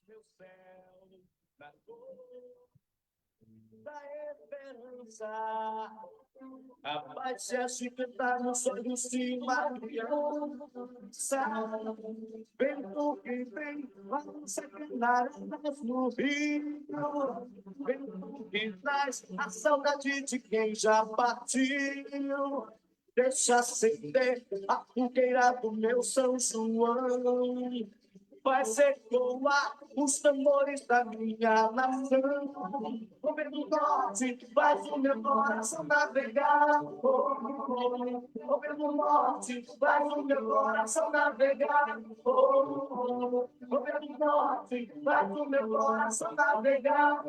Meu céu, da cor da esperança. A paz é se cantar nos sonhos de Mariança. Vento que vem, lança canaradas no rio. Vento que traz a saudade de quem já partiu. Deixa acender a fogueira do meu São João. Faz ecoar os tambores da minha nação. O vento norte faz o meu coração navegar. O vento norte faz o meu coração navegar. O vento norte faz o meu coração navegar.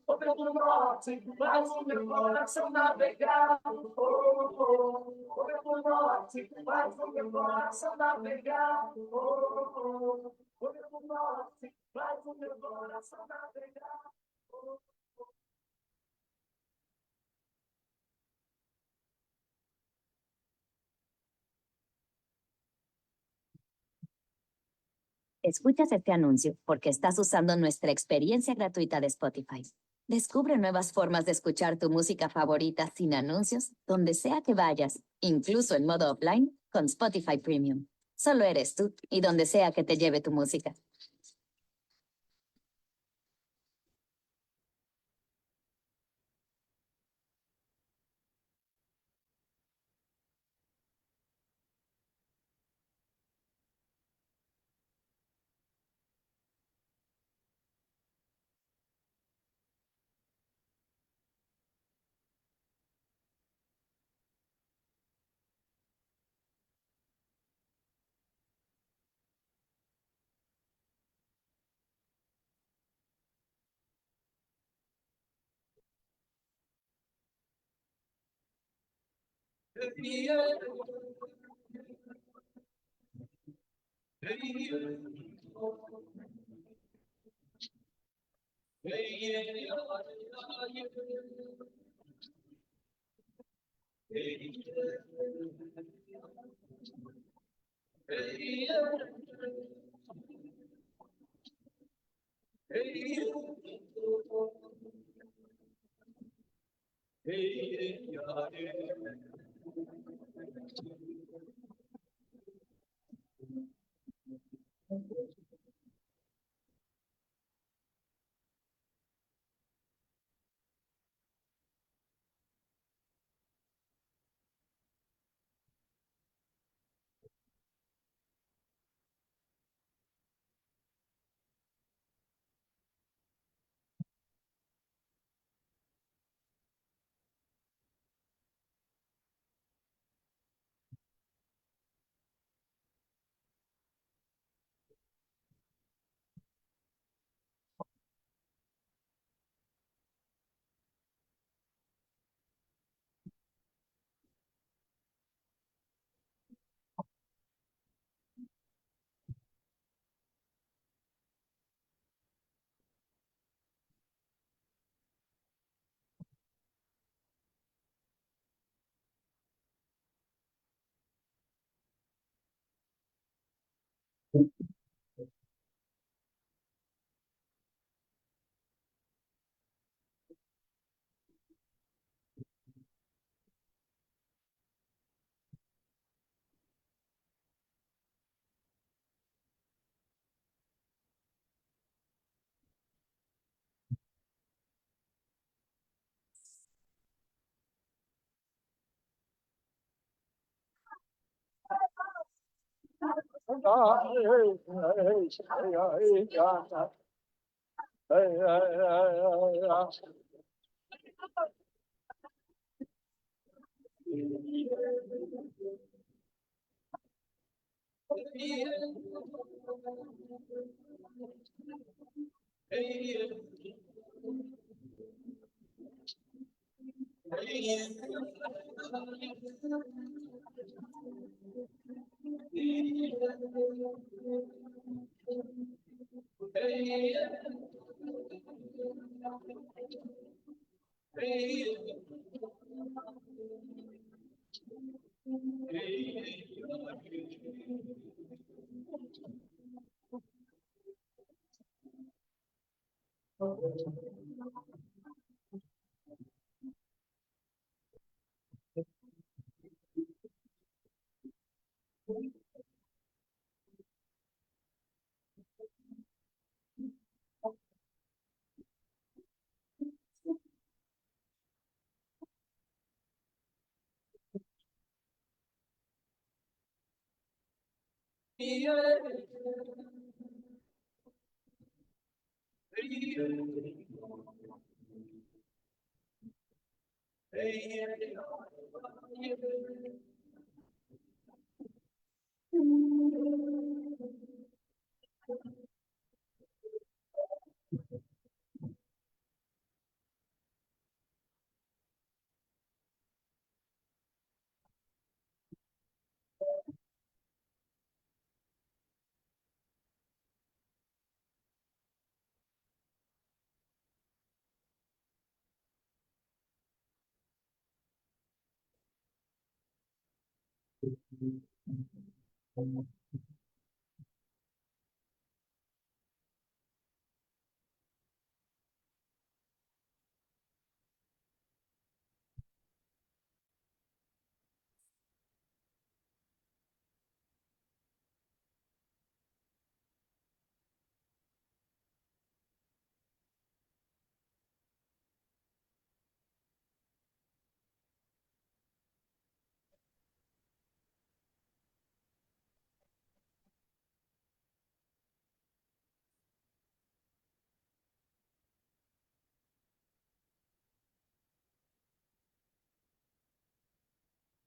O vento norte faz o meu coração navegar. O vento norte faz o meu coração navegar. O vento norte faz o meu coração navegar. Escuchas este anuncio porque estás usando nuestra experiencia gratuita de Spotify. Descubre nuevas formas de escuchar tu música favorita sin anuncios, donde sea que vayas, incluso en modo offline, con Spotify Premium. Solo eres tú y donde sea que te lleve tu música.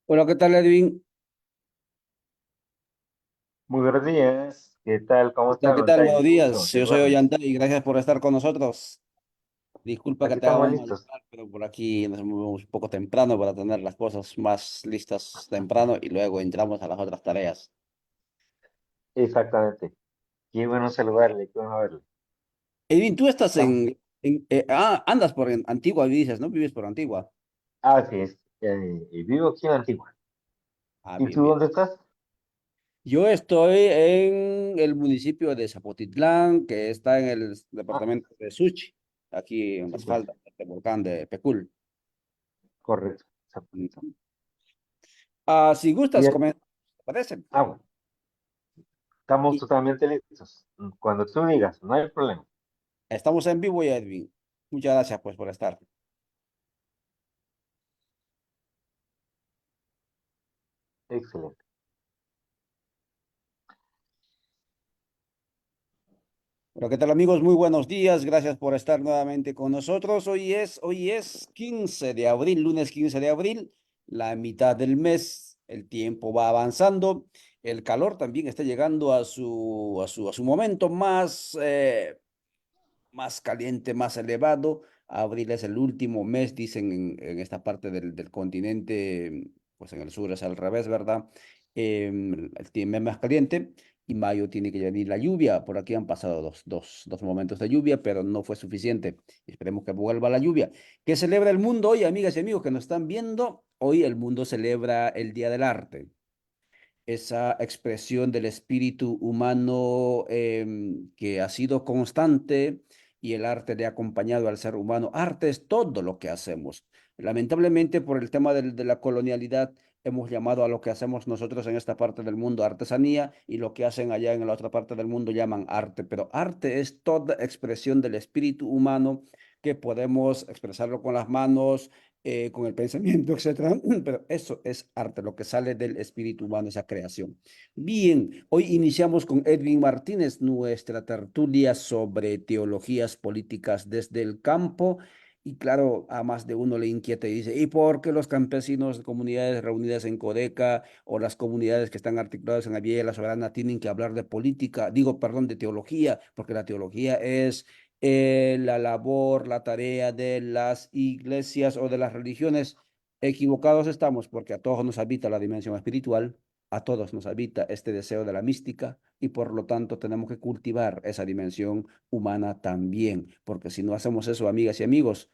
Hola, ¿qué tal, Edwin? Muy buenos días, ¿qué tal? ¿Cómo ¿Qué tal? está, ¿Qué tal? Gonzalo? Buenos Gusto en días. Yo soy saludarle. Ollanta y gracias por estar con nosotros. Disculpa que Aquí te haga estamos un mal listos. lugar, pero por aquí nos movemos un poco temprano para tener las cosas más listas temprano y luego entramos a las otras tareas. Exactamente. Qué bueno saludarle, qué bueno verle. Edwin, tú estás Estamos. andas por Antigua, dices, ¿no? Vives por Antigua. Así es. Y vivo aquí en Antigua. Ah, ¿Y bien, tú bien. dónde estás? Yo estoy en el municipio de Zapotitlán, que está en el Ah, departamento de Suchi, aquí en sí, las pues, faldas del volcán de Pecul. correcto. Si Y gustas, comenzar, ¿te parece? bueno, estamos Y totalmente listos. Cuando tú digas, no hay problema. estamos en vivo, ya, Edwin. Muchas gracias, pues, por estar. Excelente. Bueno, ¿qué tal, amigos? Muy buenos días. Gracias por estar nuevamente con nosotros. Hoy es 15 de abril, lunes 15 de abril, la mitad del mes. El tiempo va avanzando. El calor también está llegando a su momento más caliente, más elevado. Abril es el último mes, dicen en esta parte del continente, pues en el sur es al revés, ¿verdad? El tiempo más caliente y mayo tiene que venir la lluvia. Por aquí han pasado dos momentos de lluvia, pero no fue suficiente. Esperemos que vuelva la lluvia. ¿Qué celebra el mundo hoy, amigas y amigos que nos están viendo? Hoy el mundo celebra el Día del Arte, esa expresión del espíritu humano que ha sido constante y el arte le ha acompañado al ser humano. Arte es todo lo que hacemos. Lamentablemente, por el tema de la colonialidad, hemos llamado a lo que hacemos nosotros en esta parte del mundo artesanía y lo que hacen allá en la otra parte del mundo llaman arte. Pero arte es toda expresión del espíritu humano que podemos expresarlo con las manos, con el pensamiento, etcétera. Pero eso es arte, lo que sale del espíritu humano, esa creación. Bien, hoy iniciamos con Edwin Martínez, nuestra tertulia sobre teologías políticas desde el campo. Y claro, a más de uno le inquieta y dice, ¿y por qué los campesinos, comunidades reunidas en Codeca o las comunidades que están articuladas en la Vía de la Soberana tienen que hablar de política? Digo, perdón, de teología, porque la teología es la labor, la tarea de las iglesias o de las religiones. Equivocados estamos porque a todos nos habita la dimensión espiritual, a todos nos habita este deseo de la mística y por lo tanto tenemos que cultivar esa dimensión humana también, porque si no hacemos eso, amigas y amigos,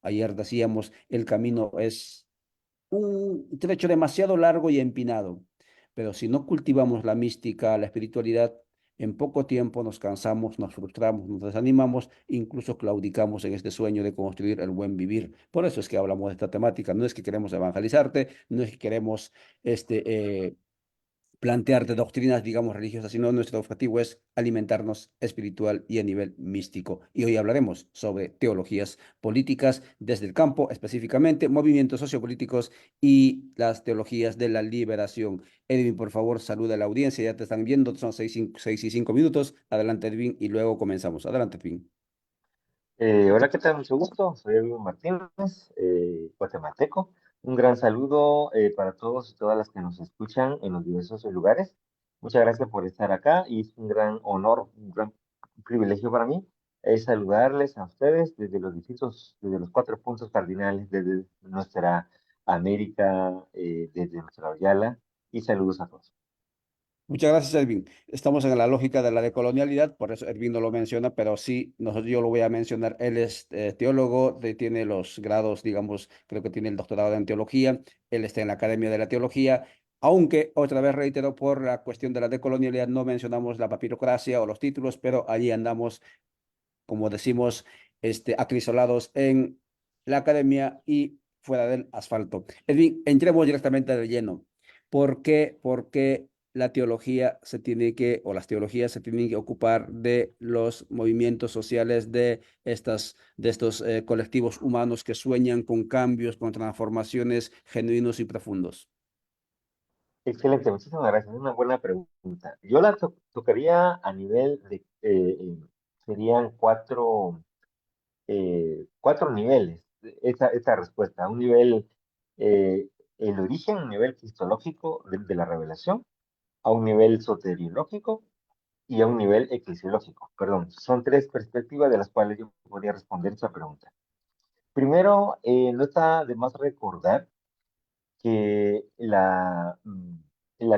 ayer decíamos, el camino es un trecho demasiado largo y empinado. Pero si no cultivamos la mística, la espiritualidad, en poco tiempo nos cansamos, nos frustramos, nos desanimamos, incluso claudicamos en este sueño de construir el buen vivir. Por eso es que hablamos de esta temática. No es que queremos evangelizarte, no es que queremos este, plantear de doctrinas, digamos, religiosas, sino nuestro objetivo es alimentarnos espiritual y a nivel místico. Y hoy hablaremos sobre teologías políticas desde el campo, específicamente movimientos sociopolíticos y las teologías de la liberación. Edwin, por favor, saluda a la audiencia, ya te están viendo, son 6 y 5 minutos. Adelante, Edwin, y luego comenzamos. Adelante, Edwin. Hola, ¿qué tal? Mucho gusto. Soy Edwin Martínez, guatemalteco. Un gran saludo para todos y todas las que nos escuchan en los diversos lugares. Muchas gracias por estar acá y es un gran honor, un gran privilegio para mí saludarles a ustedes desde los 4 puntos cardinales, desde nuestra América, desde nuestra Ayala, y saludos a todos. Muchas gracias, Edwin. Estamos en la lógica de la decolonialidad, por eso Edwin no lo menciona, pero sí, yo lo voy a mencionar. Él es teólogo, tiene los grados, digamos, creo que tiene el doctorado en teología, él está en la Academia de la Teología, aunque otra vez reitero, por la cuestión de la decolonialidad no mencionamos la papirocracia o los títulos, pero allí andamos, como decimos, acrisolados en la academia y fuera del asfalto. Edwin, entremos directamente de lleno. ¿Por qué la teología se tiene que, o las teologías se tienen que ocupar de los movimientos sociales de estos colectivos humanos que sueñan con cambios, con transformaciones genuinos y profundos? Excelente, muchísimas gracias. Es una buena pregunta. Yo la tocaría a nivel de, serían cuatro niveles, esta respuesta. Un nivel, el origen, un nivel cristológico de la revelación, a un nivel soteriológico y a un nivel eclesiológico. Perdón, son tres perspectivas de las cuales yo podría responder esa pregunta. Primero, no está de más recordar que la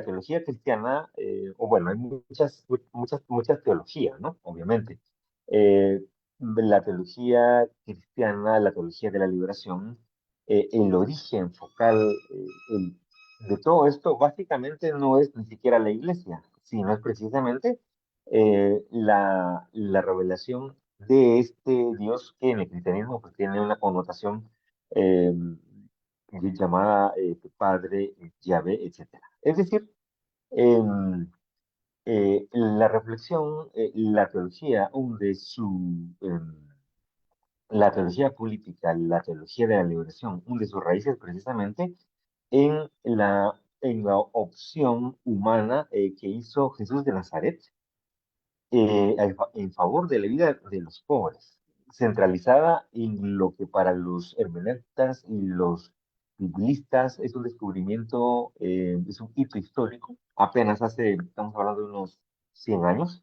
teología cristiana, o bueno, hay muchas teologías, ¿no? Obviamente. La teología cristiana, la teología de la liberación, el origen focal de todo esto básicamente no es ni siquiera la iglesia, sino es precisamente la revelación de este Dios que en el cristianismo pues, tiene una connotación eh, llamada Padre, Yahvé, etcétera. Es decir, em, la reflexión, la teología hunde la teología política, la teología de la liberación, hunde sus raíces precisamente en la opción humana que hizo Jesús de Nazaret en favor de la vida de los pobres, centralizada en lo que para los hermeneutas y los biblistas es un descubrimiento, es un hito histórico, apenas estamos hablando de unos 100 años,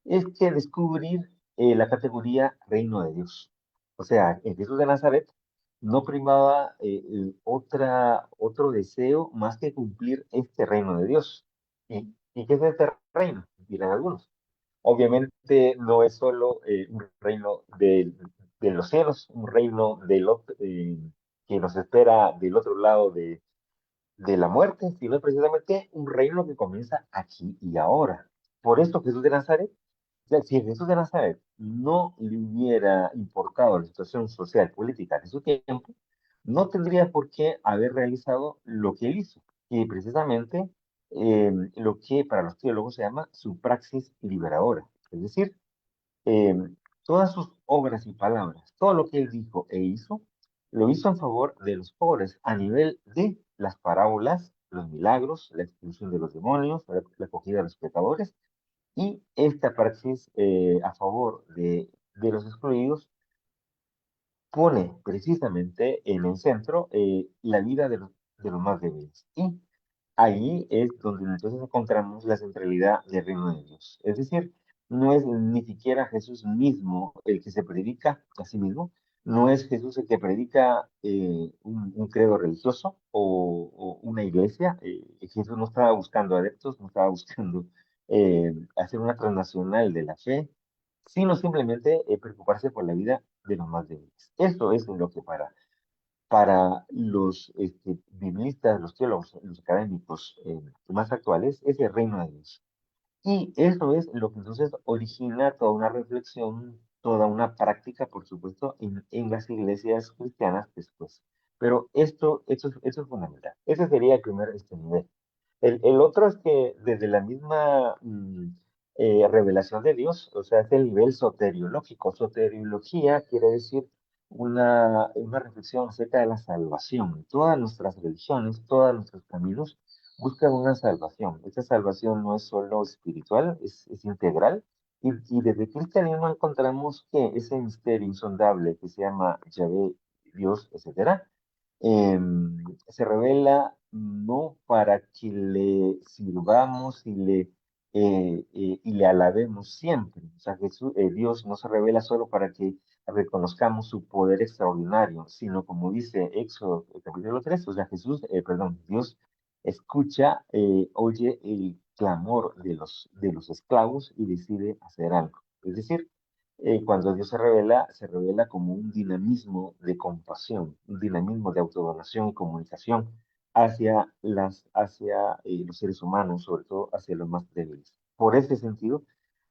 es que descubrir la categoría reino de Dios. O sea, en Jesús de Nazaret no primaba otro deseo más que cumplir este reino de Dios. ¿Y qué es este reino? Dirán algunos. Obviamente no es solo un reino de los cielos, un reino que nos espera del otro lado de la muerte, sino precisamente un reino que comienza aquí y ahora. Por esto Jesús de Nazaret, o sea, si Jesús de Nazaret no le hubiera importado la situación social, política de su tiempo, no tendría por qué haber realizado lo que él hizo, y precisamente lo que para los teólogos se llama su praxis liberadora. Es decir, eh, todas sus obras y palabras, todo lo que él dijo e hizo, lo hizo en favor de los pobres a nivel de las parábolas, los milagros, la expulsión de los demonios, la acogida de los pecadores y esta praxis a favor de los excluidos pone precisamente en el centro la vida de los más débiles. Y ahí es donde entonces encontramos la centralidad del reino de Dios. Es decir, no es ni siquiera Jesús mismo el que se predica a sí mismo, no es Jesús el que predica un credo religioso o una iglesia. Jesús no estaba buscando adeptos, no estaba buscando hacer una transnacional de la fe, sino simplemente preocuparse por la vida de los más débiles. Eso es lo que para los biblistas, los teólogos, los académicos más actuales, es el reino de Dios. Y eso es lo que entonces origina toda una reflexión, toda una práctica, por supuesto, en las iglesias cristianas después. Pero esto es fundamental. Ese sería el primer nivel. El otro es que desde la misma revelación de Dios, o sea, es el nivel soteriológico. Soteriología quiere decir una reflexión acerca de la salvación. Todas nuestras religiones, todos nuestros caminos buscan una salvación. Esta salvación no es solo espiritual, es integral. Y desde el cristianismo encontramos que ese misterio insondable que se llama Yahvé, Dios, etcétera, se revela no para que le sirvamos y le alabemos siempre. O sea, Dios no se revela solo para que reconozcamos su poder extraordinario, sino como dice Éxodo capítulo 3, o sea, Dios escucha, oye el clamor de los esclavos y decide hacer algo. Es decir, cuando Dios se revela como un dinamismo de compasión, un dinamismo de autodonación y comunicación hacia los seres humanos, sobre todo hacia los más débiles. Por ese sentido,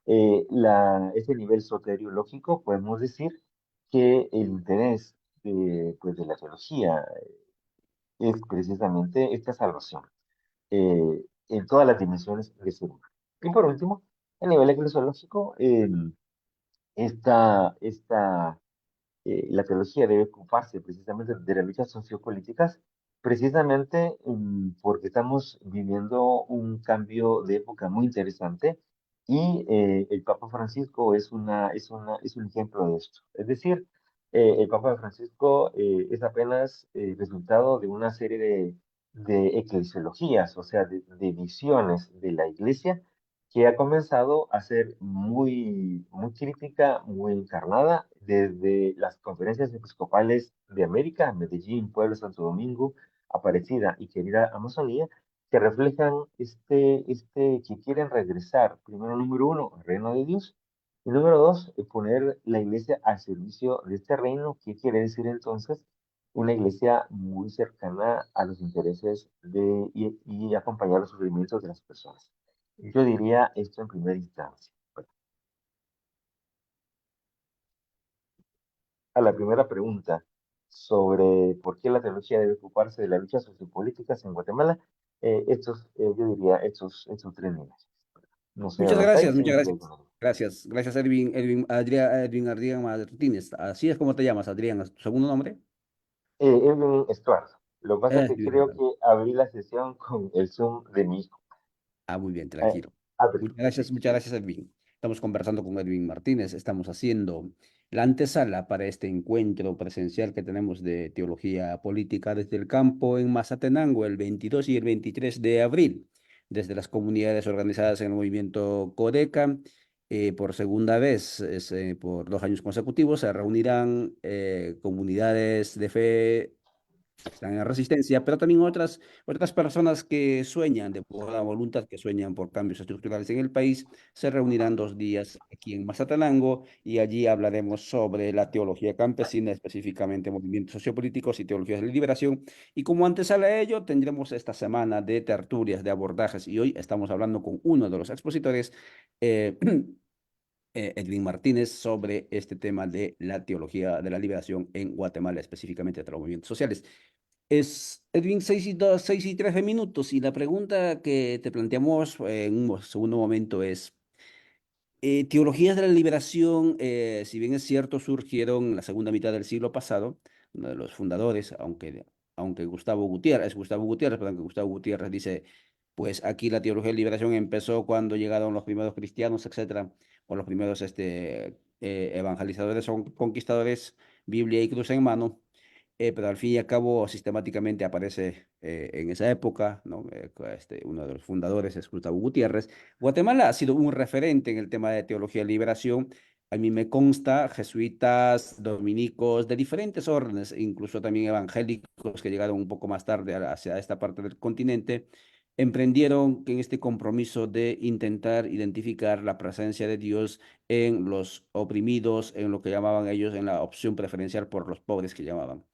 ese nivel soteriológico, podemos decir que el interés pues, de la teología es precisamente esta salvación en todas las dimensiones del ser humano. Y por último, a nivel eclesiológico, esta la teología debe ocuparse precisamente de las luchas sociopolíticas, precisamente porque estamos viviendo un cambio de época muy interesante y el Papa Francisco es un ejemplo de esto. Es decir, el Papa Francisco es apenas resultado de una serie de eclesiologías, o sea, de visiones de la Iglesia que ha comenzado a ser muy crítica, muy encarnada desde las conferencias episcopales de América, Medellín, Puebla, Santo Domingo, Aparecida y Querida Amazonía, que reflejan que quieren regresar, primero, número uno, al reino de Dios, y número dos, poner la iglesia al servicio de este reino, que quiere decir entonces una iglesia muy cercana a los intereses y acompañar los sufrimientos de las personas. Yo diría esto en primera instancia. Bueno, a la primera pregunta sobre por qué la teología debe ocuparse de las luchas sociopolíticas en Guatemala, yo diría estos tres niveles. No sé, Muchas don Tai, gracias, si muchas me quiere gracias. poner. Gracias, gracias Adrián Martínez. Así es como te llamas, Adrián, ¿es tu segundo nombre? Edwin Estuardo. Lo que pasa es que Edwin creo Eduardo. que abrí la sesión con el Zoom de mi hijo. Ah, muy bien, Eh, tranquilo. Abrí, sí. Muchas gracias, Edwin. Estamos conversando con Edwin Martínez. Estamos haciendo la antesala para este encuentro presencial que tenemos de teología política desde el campo en Mazatenango el 22 y el 23 de abril, desde las comunidades organizadas en el movimiento Codeca. Por segunda vez, por 2 años consecutivos, se reunirán comunidades de fe están en resistencia, pero también otras personas que sueñan de buena voluntad, que sueñan por cambios estructurales en el país, se reunirán 2 días aquí en Mazatenango y allí hablaremos sobre la teología campesina, específicamente movimientos sociopolíticos y teologías de liberación. Y como antesala a ello, tendremos esta semana de tertulias, de abordajes, y hoy estamos hablando con uno de los expositores. eh, Edwin Martínez sobre este tema de la teología de la liberación en Guatemala, específicamente de los movimientos sociales. Es Edwin 6 y 13 minutos y la pregunta que te planteamos en un segundo momento es, teologías de la liberación, si bien es cierto, surgieron en la segunda mitad del siglo pasado, uno de los fundadores, aunque Gustavo Gutiérrez, pero aunque Gustavo Gutiérrez dice, pues aquí la teología de liberación empezó cuando llegaron los primeros cristianos, etcétera, o los primeros evangelizadores o conquistadores, Biblia y cruz en mano, pero al fin y al cabo sistemáticamente aparece en esa época, ¿no? Uno de los fundadores es Gustavo Gutiérrez. Guatemala ha sido un referente en el tema de teología de liberación. A mí me consta, jesuitas, dominicos, de diferentes órdenes, incluso también evangélicos que llegaron un poco más tarde hacia esta parte del continente, emprendieron en este compromiso de intentar identificar la presencia de Dios en los oprimidos, en lo que llamaban ellos, en la opción preferencial por los pobres que llamaban.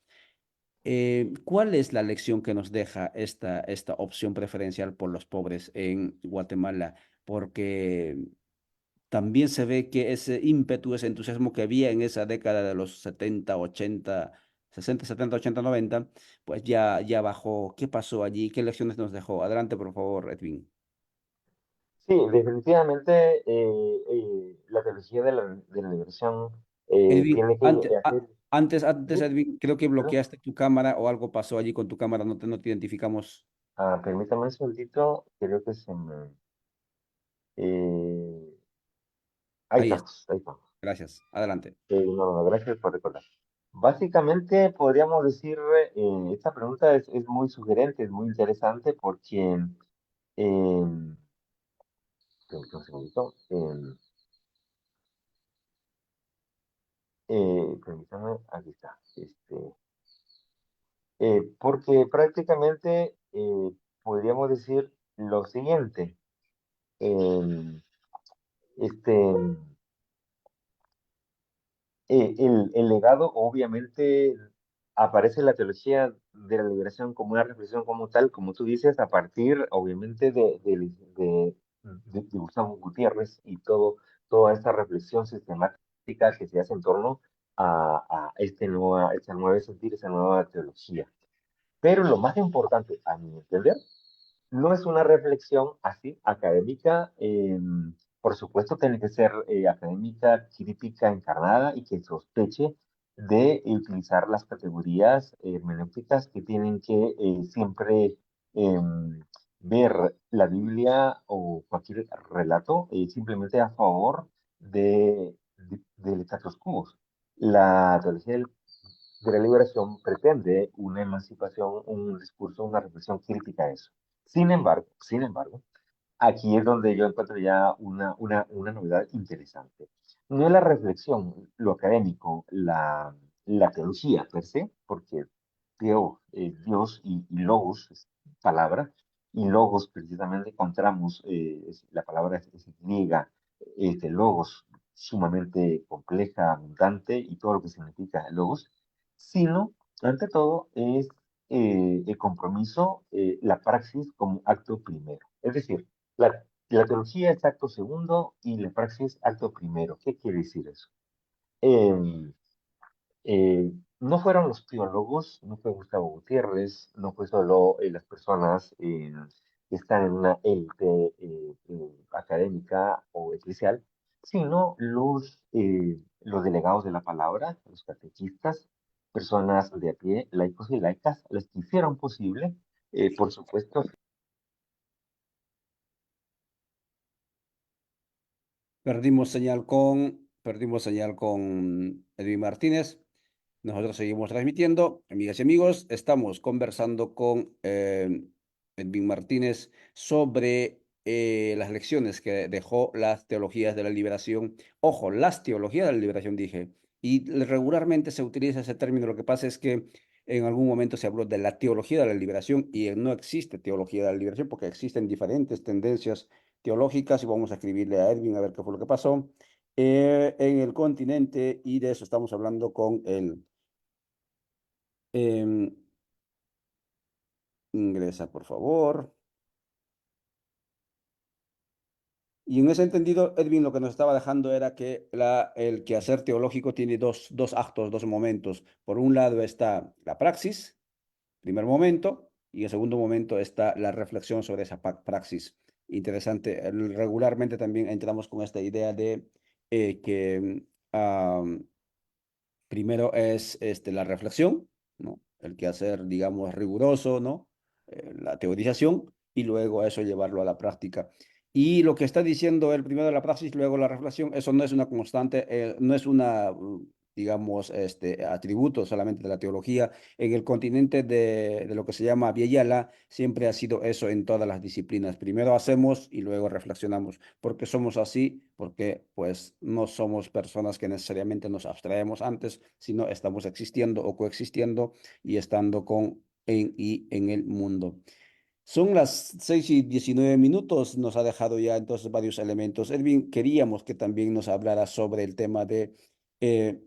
¿Cuál es la lección que nos deja esta opción preferencial por los pobres en Guatemala? Porque también se ve que ese ímpetu, ese entusiasmo que había en esa década de los 70, 80, 60, 70, 80, 90, pues ya bajó. ¿Qué pasó allí? ¿Qué lecciones nos dejó? Adelante, por favor, Edwin. Sí, definitivamente la teología de la liberación Edwin, tiene que hacer... antes, ¿Sí? Edwin, creo que ¿Perdón? bloqueaste tu cámara o algo pasó allí con tu cámara, no te identificamos. Permítame un segundito, creo que se me... eh, ahí Ahí está. estamos, ahí estamos. Gracias. Adelante. No, no, gracias por recordar. Básicamente, podríamos decir, esta pregunta es muy sugerente, es muy interesante porque, permítame un segundito, permítame, aquí está, porque prácticamente podríamos decir lo siguiente, em, este, el legado, obviamente, aparece en la teología de la liberación como una reflexión como tal, como tú dices, a partir, obviamente, de Gustavo Gutiérrez y toda esta reflexión sistemática que se hace en torno a este nuevo sentir, esa nueva teología. Pero lo más importante, a mi entender, no es una reflexión así académica, por supuesto tiene que ser académica, crítica, encarnada y que sospeche de utilizar las categorías hermenéuticas que tienen que siempre ver la Biblia o cualquier relato simplemente a favor del status quo. La teología de la liberación pretende una emancipación, un discurso, una reflexión crítica a eso. Sin embargo, aquí es donde yo encuentro ya una novedad interesante. No es la reflexión, lo académico, la teología per se, porque Dios y logos es palabra, y logos precisamente encontramos, la palabra es griega, logos sumamente compleja, abundante, y todo lo que significa logos, sino, ante todo, es el compromiso, la praxis como acto primero. Es decir, la teología es acto segundo y la praxis acto primero. ¿Qué quiere decir eso? Em, no fueron los teólogos, no fue Gustavo Gutiérrez, no fue solo las personas que están en una élite académica o eclesial, sino los delegados de la palabra, los catequistas, personas de a pie, laicos y laicas, las que hicieron posible, por supuesto. Perdimos señal con Edwin Martínez. Nosotros seguimos transmitiendo. Amigas y amigos, estamos conversando con Edwin Martínez sobre las lecciones que dejó las teologías de la liberación. Ojo, las teologías de la liberación, dije. Y regularmente se utiliza ese término. Lo que pasa es que en algún momento se habló de la teología de la liberación y no existe teología de la liberación porque existen diferentes tendencias teológicas y vamos a escribirle a Edwin a ver qué fue lo que pasó en el continente y de eso estamos hablando con él. Em, ingresa, por favor. Y en ese entendido, Edwin, lo que nos estaba dejando era que el quehacer teológico tiene dos actos, dos momentos. Por un lado está la praxis, primer momento, y en segundo momento está la reflexión sobre esa praxis. Interesante. Regularmente también entramos con esta idea de que primero es la reflexión, ¿no? El quehacer, digamos, riguroso, ¿no? La teorización y luego eso llevarlo a la práctica. Y lo que está diciendo el primero la praxis, luego la reflexión, eso no es una constante, no es una, digamos, atributo solamente de la teología. En el continente de lo que se llama Vieyala, siempre ha sido eso en todas las disciplinas. Primero hacemos y luego reflexionamos. Porque somos así, porque pues no somos personas que necesariamente nos abstraemos antes, sino estamos existiendo o coexistiendo y estando en el mundo. Son las 6:19, nos ha dejado ya entonces varios elementos. Elvin, queríamos que también nos hablara sobre el tema de eh,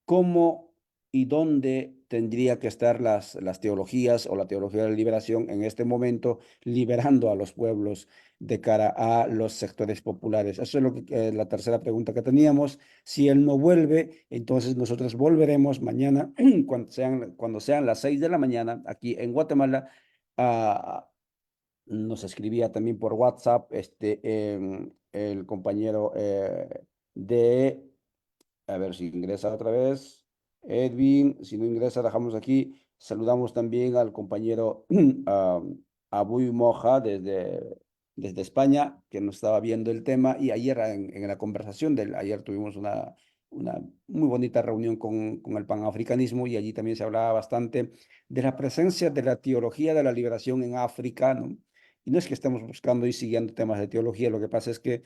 cómo y dónde tendría que estar las teologías o la teología de la liberación en este momento liberando a los pueblos de cara a los sectores populares. Eso es lo que, la tercera pregunta que teníamos. Si él no vuelve, entonces nosotros volveremos mañana cuando sean las 6 de la mañana aquí en Guatemala. Nos escribía también por WhatsApp el compañero de, a ver si ingresa otra vez, Edwin. Si no ingresa, dejamos aquí. Saludamos también al compañero Abuy Moja desde España, que nos estaba viendo el tema. Y ayer en la conversación ayer tuvimos una muy bonita reunión con el panafricanismo, y allí también se hablaba bastante de la presencia de la teología de la liberación en África, ¿no? Y no es que estemos buscando y siguiendo temas de teología, lo que pasa es que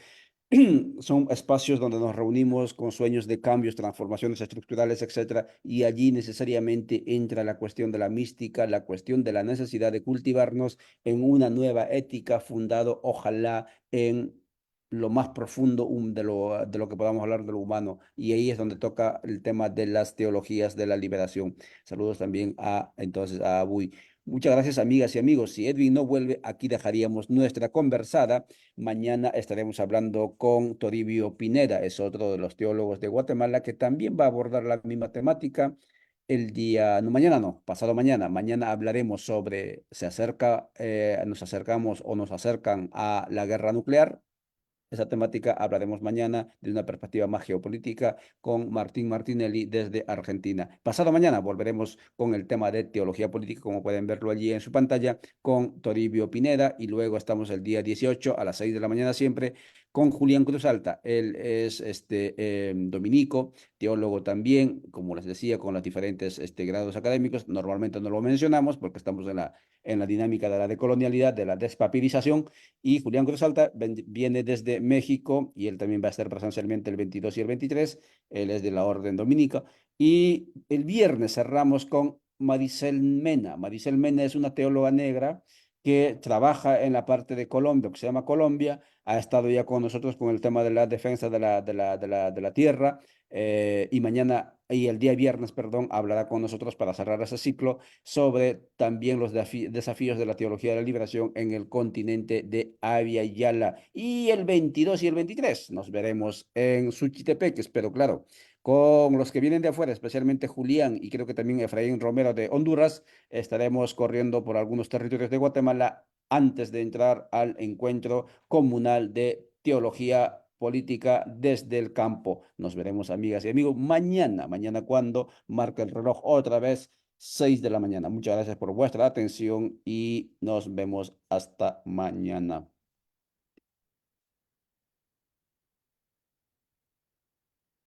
son espacios donde nos reunimos con sueños de cambios, transformaciones estructurales, etcétera, y allí necesariamente entra la cuestión de la mística, la cuestión de la necesidad de cultivarnos en una nueva ética fundado, ojalá, en lo más profundo de lo que podamos hablar de lo humano, y ahí es donde toca el tema de las teologías de la liberación. Saludos también entonces a Abuy. Muchas gracias, amigas y amigos. Si Edwin no vuelve, aquí dejaríamos nuestra conversada. Mañana estaremos hablando con Toribio Pineda, es otro de los teólogos de Guatemala que también va a abordar la misma temática. El día, no, mañana no, pasado mañana. Mañana hablaremos sobre, nos acercamos o nos acercan a la guerra nuclear. Esa temática hablaremos mañana de una perspectiva más geopolítica con Martín Martinelli desde Argentina. Pasado mañana volveremos con el tema de teología política, como pueden verlo allí en su pantalla, con Toribio Pineda, y luego estamos el día 18 a las 6 de la mañana siempre con Julián Cruz Alta. Él es dominico, teólogo también, como les decía, con los diferentes grados académicos. Normalmente no lo mencionamos porque estamos en la dinámica de la decolonialidad, de la despapirización, y Julián Cruz Alta viene desde México y él también va a estar presencialmente el 22 y el 23. Él es de la Orden Dominica. Y el viernes cerramos con Maricel Mena. Maricel Mena es una teóloga negra que trabaja en la parte de Colombia, que se llama Colombia. Ha estado ya con nosotros con el tema de la defensa de la tierra. Y el día viernes, perdón, hablará con nosotros para cerrar ese ciclo sobre también los desafíos de la teología de la liberación en el continente de Abya Yala. Y el 22 y el 23 nos veremos en Suchitepec, espero, claro, con los que vienen de afuera, especialmente Julián y creo que también Efraín Romero de Honduras. Estaremos corriendo por algunos territorios de Guatemala antes de entrar al encuentro comunal de teología política desde el campo. Nos veremos, amigas y amigos, mañana cuando marca el reloj otra vez 6 de la mañana. Muchas gracias por vuestra atención y nos vemos hasta mañana.